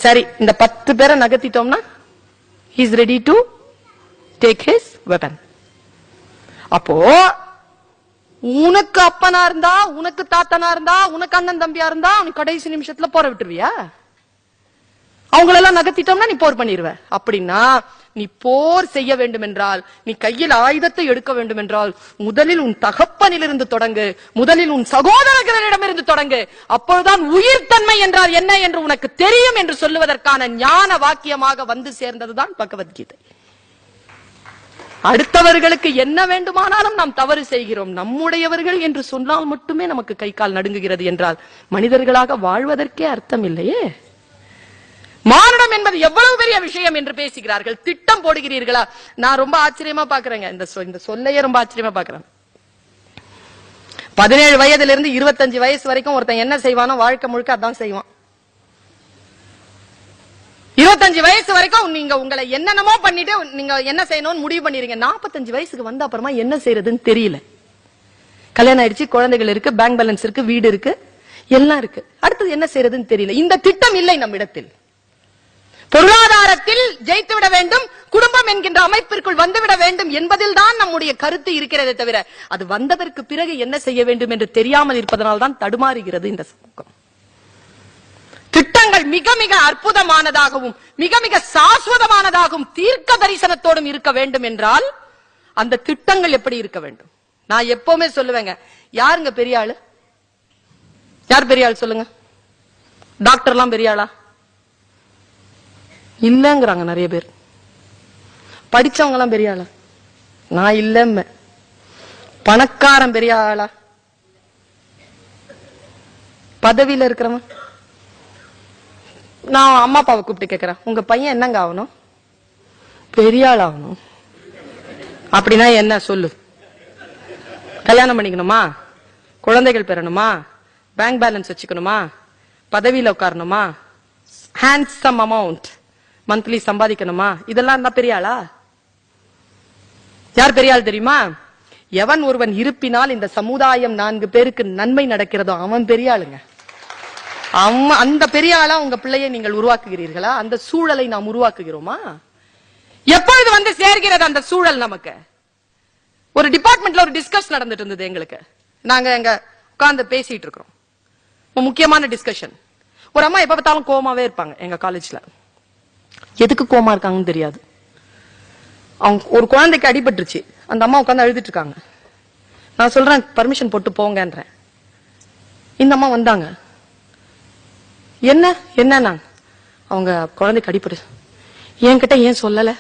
சரி, இந்த 10 பேரை நகர்த்திட்டோம்னா he is ready to take his weapon. அப்போ உனக்கு அப்பனா இருந்தா, உனக்கு தாத்தனா இருந்தா, உனக்கு அண்ணன் தம்பியா இருந்தா அவனுக்கு கடைசி நிமிஷத்துல போற விட்டுருவியா? அவங்களெல்லாம் நகர்த்திட்டோம்னா நீ போர் பண்ணிடுவ. அப்படின்னா நீ போர் செய்ய வேண்டும் என்றால், நீ கையில் ஆயுதத்தை எடுக்க வேண்டும் என்றால், முதலில் உன் தகப்பனிலிருந்து தொடங்கு, முதலில் உன் சகோதரர்களிடமிருந்து தொடங்கு. அப்பொழுதுதான் உயிர்த்தன்மை என்றால் என்ன என்று உனக்கு தெரியும் என்று சொல்லுவதற்கான ஞான வாக்கியமாக வந்து சேர்ந்ததுதான் பகவத்கீதை. அடுத்தவர்களுக்கு என்ன வேண்டுமானாலும் நாம் தவறு செய்கிறோம், நம்முடையவர்கள் என்று சொன்னால் மட்டுமே நமக்கு கை கால் நடுங்குகிறது என்றால் மனிதர்களாக வாழ்வதற்கே அர்த்தம் இல்லையே. மானுடம் என்பது எவ்வளவு பெரிய விஷயம் என்று பேசுகிறார்கள், திட்டம் போடுகிறீர்களா? நான் ரொம்ப ஆச்சரியமா பாக்குறேங்க, இந்த சொல்லையே ரொம்ப ஆச்சரியமா பாக்குறேன். 17 வயதுல இருந்து 25 வயசு வரைக்கும் ஒருத்தன் என்ன செய்வானோ வாழ்க்கை முழுக்க அதான் செய்வான். 25 வயசு வரைக்கும் நீங்க உங்களை என்னென்னமோ பண்ணிட்டு நீங்க என்ன செய்யணும்னு முடிவு பண்ணிருங்க. 45 வயசுக்கு வந்த அப்புறமா என்ன செய்யறதுன்னு தெரியல. கல்யாணம் ஆயிடுச்சு, குழந்தைகள் இருக்கு, பேங்க் பேலன்ஸ் இருக்கு, வீடு இருக்கு, எல்லாம் இருக்கு, அடுத்தது என்ன செய்யறதுன்னு தெரியல. இந்த திட்டம் இல்லை நம்மிடத்தில். பொருளாதாரத்தில் ஜெயித்து விட வேண்டும், குடும்பம் என்கின்ற அமைப்பிற்குள் வந்துவிட வேண்டும் என்பதில் தான் நம்முடைய கருத்து இருக்கிறதே தவிர, அது வந்ததற்கு பிறகு என்ன செய்ய வேண்டும் என்று தெரியாமல் இருப்பதனால் தான் தடுமாறுகிறது இந்த சமூகம். திட்டங்கள் மிக மிக அற்புதமானதாகவும் மிக மிக சாஸ்வதமானதாகவும் தீர்க்க தரிசனத்தோடும் இருக்க வேண்டும் என்றால் அந்த திட்டங்கள் எப்படி இருக்க வேண்டும்? நான் எப்பவுமே சொல்லுவேங்க, யாருங்க பெரிய ஆளு? யார் பெரிய ஆள் சொல்லுங்க? டாக்டர்லாம் பெரிய ஆளா? இல்லங்கிறாங்க நிறைய பேர். படிச்சவங்க எல்லாம் பெரிய ஆளா? நான் இல்ல. பணக்காரன் பெரிய ஆளா? பதவியில இருக்கிறவன்? நான் அம்மா அப்பாவை கூப்பிட்டு கேட்கிறேன், உங்க பையன் என்னங்க ஆகணும்? பெரிய ஆள் ஆகணும். அப்படின்னா என்ன சொல்லு? கல்யாணம் பண்ணிக்கணுமா, குழந்தைகள் பெறணுமா, பேங்க் பேலன்ஸ் வச்சுக்கணுமா, பதவியில உட்காரணுமா, ஹேண்ட்ஸம் அமௌண்ட் மந்த்லி சம்பாதிக்கணுமா, இதெல்லாம் தான் பெரிய ஆளா? யார் பெரிய ஆள் தெரியுமா? எவன் ஒருவன் இருப்பினால் இந்த சமுதாயம் 4 பேருக்கு நன்மை நடக்கிறதோ அவன் பெரிய ஆளுங்க. அந்த பெரிய ஆளா உங்க பிள்ளையை நீங்கள் உருவாக்குகிறீர்களா? அந்த சூழலை நாம் உருவாக்குகிறோமா? எப்பொழுது வந்து சேர்கிறது அந்த சூழல் நமக்கு? ஒரு டிபார்ட்மெண்ட்ல ஒரு டிஸ்கஸ் நடந்துட்டு இருந்தது எங்களுக்கு. நாங்க எங்க உட்கார்ந்து பேசிட்டு இருக்கிறோம், முக்கியமான டிஸ்கஷன். ஒரு அம்மா எப்ப பார்த்தாலும் கோமாவே இருப்பாங்க எங்க காலேஜ்ல. எதுக்கு கோமா இருக்காங்கன்னு தெரியாது. அவங்க ஒரு குழந்தைக்கு அடிபட்டுருச்சு, அந்த அம்மா உட்காந்து அழுதுட்டு இருக்காங்க. நான் சொல்றேன் பர்மிஷன் போட்டு போங்கன்றேன். இந்த அம்மா வந்தாங்க. என்ன அவங்க குழந்தைக்கு அடிபட்டு, என்கிட்ட ஏன் சொல்லல?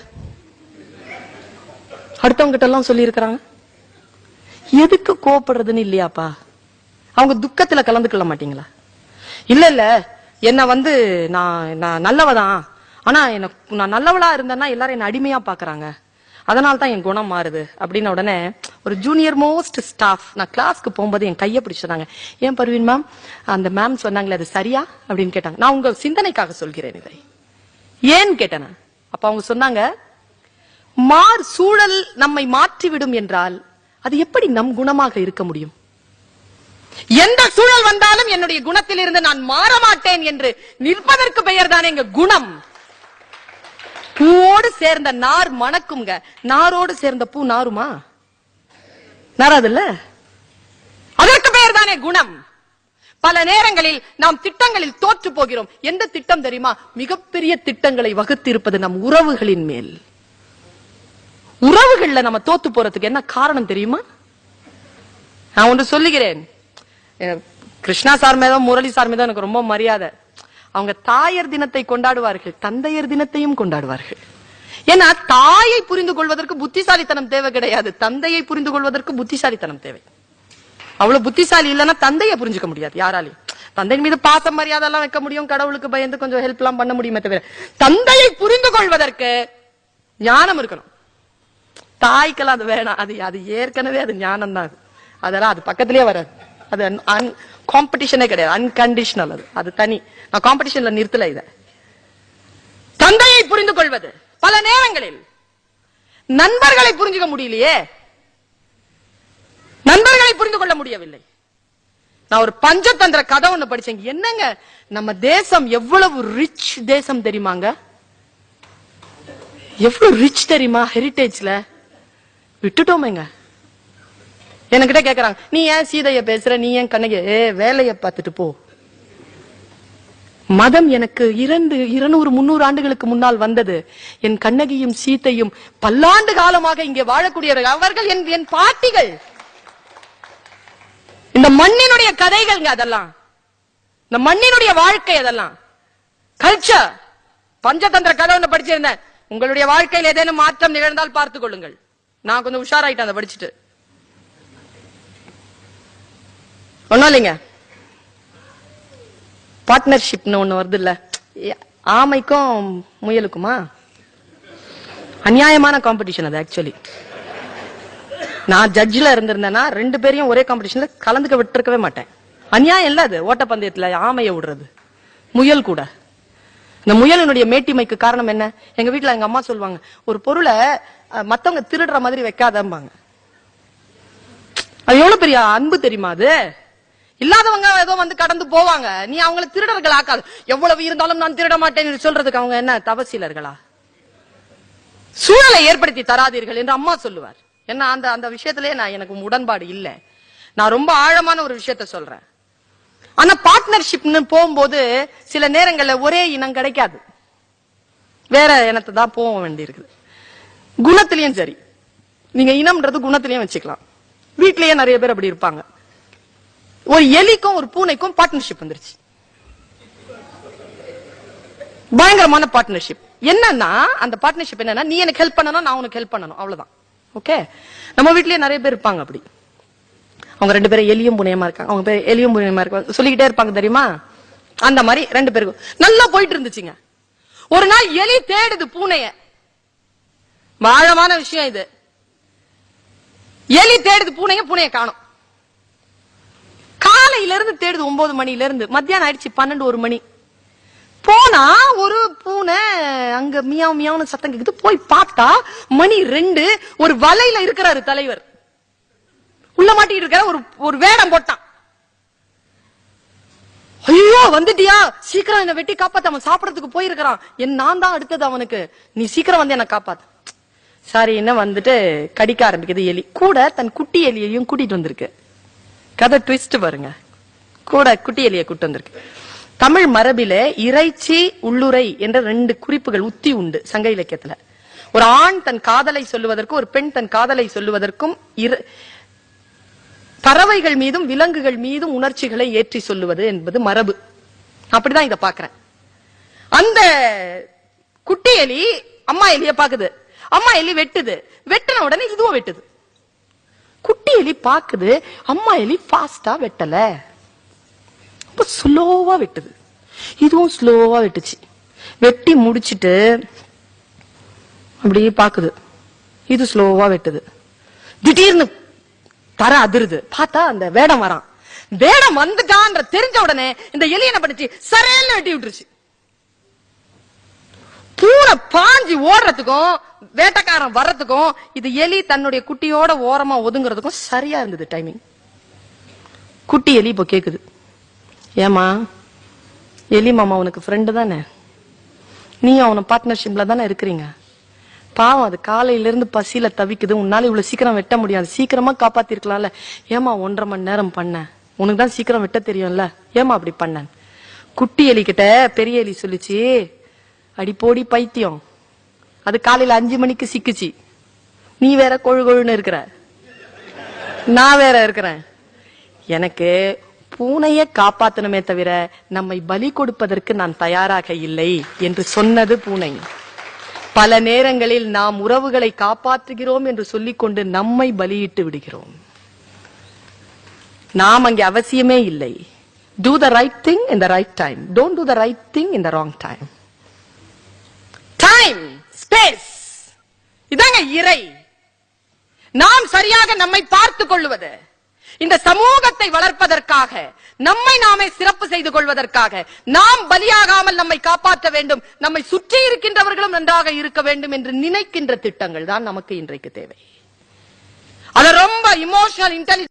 அடுத்தவங்க கிட்ட எல்லாம் சொல்லி இருக்கிறாங்க. எதுக்கு கோபப்படுறதுன்னு இல்லையாப்பா? அவங்க துக்கத்துல கலந்துக்கொள்ள மாட்டீங்களா? இல்ல என்ன வந்து நான் நல்லவதான், ஆனா நான் நல்லவளா இருந்தேன்னா எல்லாரும் என்ன அடிமையா பாக்குறாங்க, அதனால்தான் என் குணம் மாறுது அப்படின்னு. உடனே ஒரு ஜூனியர் மோஸ்ட் ஸ்டாஃப் நான் கிளாஸ்க்கு போகும்போது என் கையை பிடிச்சாங்க. ஏன் பர்வீன் மேம், அந்த மேம் சொன்னாங்களே அது சரியா அப்படின்னு கேட்டாங்க. நான் உங்க சிந்தனைக்காக சொல்கிறேன் இதை. ஏன்னு கேட்டேன். அப்ப அவங்க சொன்னாங்க, சூழல் நம்மை மாற்றிவிடும் என்றால் அது எப்படி நம் குணமாக இருக்க முடியும்? எந்த சூழல் வந்தாலும் என்னுடைய குணத்தில் இருந்து நான் மாற மாட்டேன் என்று நிற்பதற்கு பெயர் தானே எங்க குணம். பூவோடு சேர்ந்த நார் மணக்குங்க, நாரோடு சேர்ந்த பூ நாருமா? நாராதுல்ல. அதற்கு பெயர் தானே குணம். பல நேரங்களில் நாம் திட்டங்களில் தோற்று போகிறோம். எந்த திட்டம் தெரியுமா? மிகப்பெரிய திட்டங்களை வகுத்திருப்பது நம் உறவுகளின் மேல். உறவுகள்ல நம்ம தோத்து போறதுக்கு என்ன காரணம் தெரியுமா? நான் ஒன்று சொல்லுகிறேன். கிருஷ்ணா சார் மீதும் முரளி சார் மீதும் எனக்கு ரொம்ப மரியாதை. அவங்க தாயர் தினத்தை கொண்டாடுவார்கள், தந்தையர் தினத்தையும் கொண்டாடுவார்கள். ஏன்னா தாயை புரிந்து கொள்வதற்கு புத்திசாலித்தனம் தேவை கிடையாது, தந்தையை புரிந்து கொள்வதற்கு புத்திசாலித்தனம் தேவை. அவ்வளவு புத்திசாலி இல்லைன்னா தந்தையை புரிஞ்சுக்க முடியாது யாராலையும். தந்தையின் மீது பாசம் மரியாதை எல்லாம் வைக்க முடியும், கடவுளுக்கு பயந்து கொஞ்சம் ஹெல்ப் எல்லாம் பண்ண முடியுமே தவிர தந்தையை புரிந்து கொள்வதற்கு ஞானம் இருக்கணும். தாய்க்கெல்லாம் அது வேணாம், அது ஏற்கனவே அது ஞானம் தான். அதெல்லாம் அது பக்கத்திலேயே வராது. அது காம்படிஷனே கிடையாது, அன்கண்டிஷனல். அது தனி. நான் காம்படிஷன்ல நிறுத்தல. இத தந்தையை புரிந்து கொள்வது. பல நேரங்களில் நண்பர்களை புரிஞ்சுக்க முடியலையே, நண்பர்களை புரிந்து கொள்ள முடியவில்லை. நான் ஒரு பஞ்சதந்திர கதை ஒண்ணு படிச்சேன். என்னங்க, நம்ம தேசம் எவ்வளவு ரிச் தேசம் தெரியுமாங்க? எவ்வளவு ரிச் தெரியுமா? ஹெரிட்டேஜ்ல விட்டுட்டோமேங்க. என்கிட்ட கேக்குறாங்க, நீ ஏன் சீதைய பேசுற, நீ ஏன் கண்ணகி? வேலைய பார்த்துட்டு போ. மதம் எனக்கு 200-300 ஆண்டுகளுக்கு முன்னால் வந்தது. என் கண்ணகியும் சீத்தையும் பல்லாண்டு காலமாக இங்கே வாழக்கூடியவர்கள். அவர்கள் என் பாட்டிகள். இந்த மண்ணினுடைய கதைகள் அதெல்லாம், இந்த மண்ணினுடைய வாழ்க்கை அதெல்லாம் கல்ச்சர். பஞ்சதந்திர கதை ஒன்று படிச்சிருந்தேன். உங்களுடைய வாழ்க்கையில் ஏதேனும் மாற்றம் நிகழ்ந்தால் பார்த்துக் கொள்ளுங்கள். நான் கொஞ்சம் உஷாராயிட்டேன் அதை படிச்சுட்டு. ஒண்ணும் இல்லைங்க, பார்ட்னர்ஷிப்னு ஒண்ணு வருது இல்ல, ஆமைக்கும் முயலுக்குமா? அநியாயமான காம்படிஷன் அது. ஆக்சுவலி நான் ஜட்ஜ்ல இருந்திருந்தேன்னா 2 பேரையும் ஒரே காம்படிஷன்ல கலந்துக்க விட்டுருக்கவே மாட்டேன். அநியாயம் இல்ல அது. ஓட்டப்பந்தயத்துல ஆமையை விடுறது, முயல் கூட. இந்த முயலினுடைய மேட்டிமைக்கு காரணம் என்ன? எங்க வீட்டுல எங்க அம்மா சொல்லுவாங்க, ஒரு பொருளை மத்தவங்க திருடுற மாதிரி வைக்காதம்பாங்க. அது எவ்வளவு பெரிய அன்பு தெரியுமா? அது இல்லாதவங்க ஏதோ வந்து கடந்து போவாங்க, நீ அவங்களை திருடர்கள் ஆக்காது. எவ்வளவு இருந்தாலும் நான் திருட மாட்டேன் சொல்றதுக்கு அவங்க என்ன தவசீலர்களா? சூழலை ஏற்படுத்தி தராதீர்கள் என்று அம்மா சொல்லுவார். என்ன அந்த விஷயத்திலே எனக்கு உடன்பாடு இல்லை. நான் ரொம்ப ஆழமான ஒரு விஷயத்த சொல்றேன். ஆனா பார்ட்னர்ஷிப்னு போகும்போது சில நேரங்கள்ல ஒரே இனம் கிடைக்காது, வேற இனத்தை தான் போக வேண்டி இருக்குது. குணத்திலயும் சரி, நீங்க இனம்ன்றது குணத்திலயும் வச்சுக்கலாம். வீட்லயே நிறைய பேர் அப்படி இருப்பாங்க. ஒரு எலிக்கும் ஒரு பூனைக்கும் பார்ட்னர்ஷிப் வந்துருச்சு, பயங்கரமான பார்ட்னர்ஷிப். என்னன்னா அந்த பார்ட்னர்ஷிப் என்னன்னா, நீ எனக்கு ஹெல்ப் பண்ணணும், நான் உனக்கு ஹெல்ப் பண்ணணும், அவ்வளவுதான். ஓகே, நம்ம வீட்லயே நிறைய பேர் இருப்பாங்க அப்படி. அவங்க 2 பேரும் எலியும் புனையமா இருக்காங்க, அவங்க பேர் எலியும் புனையமா இருக்காங்க, சொல்லிக்கிட்டே இருப்பாங்க தெரியுமா? அந்த மாதிரி 2 பேருக்கும் நல்லா போயிட்டு இருந்துச்சுங்க. ஒரு நாள் எலி தேடுது பூனைய. ஆழமான விஷயம் இது. எலி தேடுது பூனைய, பூனைய காணோம். காலையில இருந்து தேடுது, 9 மணில இருந்து. மத்தியானம் ஆயிடுச்சு, 12-1 மணி. போனா ஒரு பூனை அங்க மியாவ் மியாவ்னு சத்தம் கேக்குது. போய் பார்த்தா மணி 2. ஒரு வலையில இருக்கிறாரு தலைவர், உள்ள மாட்டிட்டு இருக்க. ஒரு வேடம் போட்டான். ஐயோ வந்துட்டியா, சீக்கிரம் என்ன வெட்டி காப்பாத்த, அவன் சாப்பிடறதுக்கு போயிருக்கிறான், நான் தான் அடுத்தது அவனுக்கு, நீ சீக்கிரம் வந்து என்ன காப்பாத்து. சாரி, என்ன வந்துட்டு கடிக்க ஆரம்பிக்குது எலி. கூட தன் குட்டி எலியையும் கூட்டிட்டு வந்திருக்கு. கதை ட்விஸ்ட் பாருங்க. கூட குட்டி எலியை கூட்டு வந்திருக்கு. தமிழ் மரபில இறைச்சி உள்ளுரை என்ற 2 குறிப்புகள் உத்தி உண்டு சங்க இலக்கியத்துல. ஒரு ஆண் தன் காதலை சொல்லுவதற்கும் ஒரு பெண் தன் காதலை சொல்லுவதற்கும் பறவைகள் மீதும் விலங்குகள் மீதும் உணர்ச்சிகளை ஏற்றி சொல்லுவது என்பது மரபு. அப்படிதான் இத பாக்குறேன். அந்த குட்டி எலி அம்மா எலிய பாக்குது. அம்மா எலி வெட்டுது. வெட்டின உடனே இதுவும் வெட்டுது. குட்டி எலி பாக்குது, அம்மா எலி ஃபாஸ்டா வெட்டல, ஸ்லோவா வெட்டுது. இதுவும் ஸ்லோவா வெட்டுச்சு. வெட்டி முடிச்சிட்டு அப்படியே பாக்குது, இது ஸ்லோவா வெட்டுது. திடீர்னு தர அதிருது. பார்த்தா அந்த வேடம் வரான். வேடம் வந்துட்டான்ற தெரிஞ்ச உடனே இந்த எலி என்ன பண்ணுச்சு, சரையல்னு வெட்டி விட்டுருச்சு. பூனை பாஞ்சி ஓடுறதுக்கும் வேட்டக்காரன் வர்றதுக்கும் இது எலி தன்னுடைய குட்டியோட ஓரமா ஒதுங்குறதுக்கும் சரியா இருந்தது டைமிங். குட்டி எலி இப்ப கேக்குது, ஏமா எலி மாமா உனக்கு ஃப்ரெண்டு தானே, நீ அவன பார்ட்னர்ஷிப்ல தானே இருக்கிறீங்க, பாவம் அது காலையில இருந்து பசியில தவிக்குது, உன்னால இவ்வளவு சீக்கிரம் வெட்ட முடியாது, சீக்கிரமா காப்பாத்திருக்கலாம்ல, ஏமா 1.5 மணி நேரம் பண்ண, உனக்கு தான் சீக்கிரம் வெட்ட தெரியும்ல, ஏமா அப்படி பண்ண. குட்டி எலி கிட்ட பெரிய எலி சொல்லிச்சு, அடி போடி பைத்தியம், அது காலையில 5 மணிக்கு சிக்குச்சு, நீ வேற கொழு கொழுன்னு இருக்கிற, நான் வேற இருக்கிறேன், எனக்கு பூனையை காப்பாத்தணுமே தவிர நம்மை பலி கொடுப்பதற்கு நான் தயாராக இல்லை என்று சொன்னது பூனை. பல நேரங்களில் நாம் உறவுகளை காப்பாற்றுகிறோம் என்று சொல்லிக்கொண்டு நம்மை பலியிட்டு விடுகிறோம். நாம் அங்கே அவசியமே இல்லை. Do the right thing in the right time. Don't do the right thing in the wrong time. Time, space. இதாங்க இறை. நாம் சரியாக நம்மை பார்த்துக் கொள்வது, இந்த சமூகத்தை வளர்ப்பதற்காக, நம்மை நாமே சிறப்பு செய்து கொள்வதற்காக, நாம் பலியாகாமல் நம்மை காப்பாற்ற வேண்டும், நம்மை சுற்றி இருக்கின்றவர்களும் நன்றாக இருக்க வேண்டும் என்று நினைக்கின்ற திட்டங்கள் தான் நமக்கு இன்றைக்கு தேவை. அது ரொம்ப இமோஷனல் இன்டெலிஜென்ஸ்